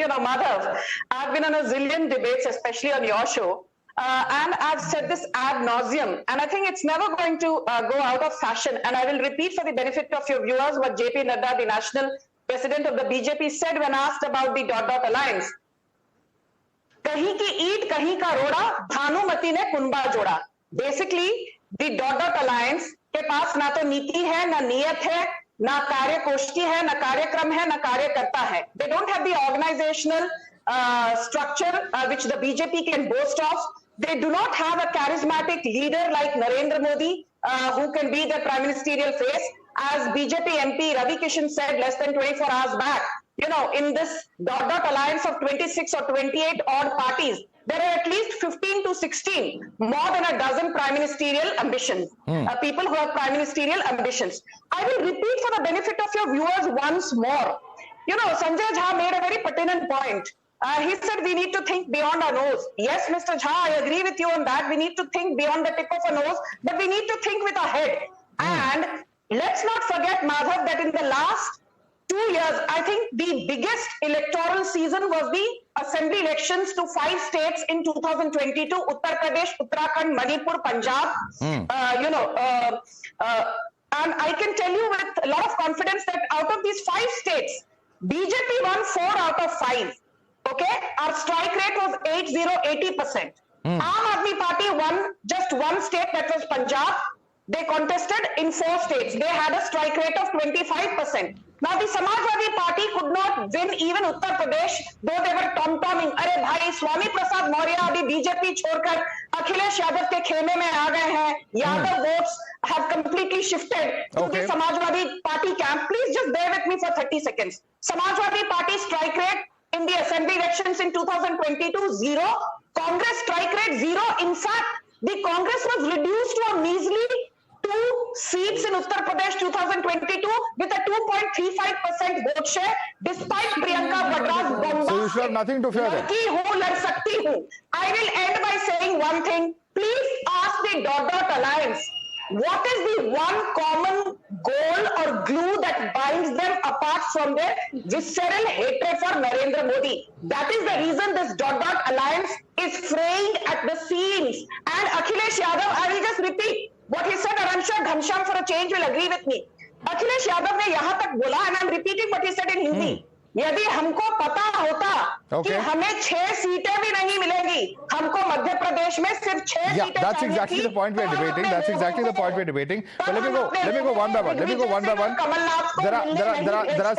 Madhav, I've been on a zillion debates, especially on your show, and I've said this ad nauseum, and I think it's never going to go out of fashion. And I will repeat for the benefit of your viewers what JP Nadda, the national president of the BJP, said when asked about the dot alliance. कहीं की ईट कहीं का रोड़ा, भानुमति ने कुनबा जोड़ा. Basically, the dot alliance के पास ना तो नीति है, ना नियत है, ना कार्यकोष्ठी है, ना कार्यक्रम है, ना कार्यकर्ता है. They don't have the organizational structure which the BJP can boast of. They do not have a charismatic leader like Narendra Modi who can be the prime ministerial face. As BJP MP Ravi Kishan said less than 24 hours back, in this dot alliance of 26 or 28 odd parties, there are at least 15 to 16, more than a dozen prime ministerial ambitions, people who have prime ministerial ambitions. I will repeat for the benefit of your viewers once more. Sanjay Jha made a very pertinent point. He said we need to think beyond our nose. Yes, Mr. Jha, I agree with you on that. We need to think beyond the tip of a nose, but we need to think with our head. And let's not forget, Madhav, that in the last 2 years, I think the biggest electoral season was the assembly elections to 5 states in 2022, Uttar Pradesh, Uttarakhand, Manipur, Punjab. And I can tell you with a lot of confidence that out of these 5 states, BJP won 4 out of 5. Okay, our strike rate was 80%. Aam Aadmi Party won just 1 state, that was Punjab. They contested in 4 states. They had a strike rate of 25%. Now the Samajwadi Party could not win even Uttar Pradesh, though they were tom-tomming. अरे भाई, स्वामी प्रसाद मौर्य अभी BJP छोड़कर अखिलेश यादव के खेमे में आ गए हैं. Yadav votes have completely shifted to the Samajwadi Party camp. Please just bear with me for 30 seconds. Samajwadi Party strike rate in the assembly elections in 2022, 0. Congress strike rate 0. In fact, the Congress was reduced to a measly 2 seats in Uttar Pradesh 2022 with a 2.35% vote share, despite Priyanka Vadra's bombast. So you should have nothing to fear then. I will end by saying one thing. Please ask the dot alliance, what is the one common goal or glue that binds them apart from their visceral hatred for Narendra Modi? That is the reason this dot alliance is fraying at the seams. And Akhilesh Yadav, I will just repeat what he said. I'm sure Ghanshyam for a change will agree with me. Akhilesh Yadav ne yahan tak bola, and I'm repeating what he said in Hindi. यदि हमको पता होता कि हमें 6 सीटें भी नहीं मिलेंगी, हमको मध्य प्रदेश में सिर्फ 6 सीटें. That's exactly the point we're debating. That's exactly the point we're debating. But let me go one by one. There are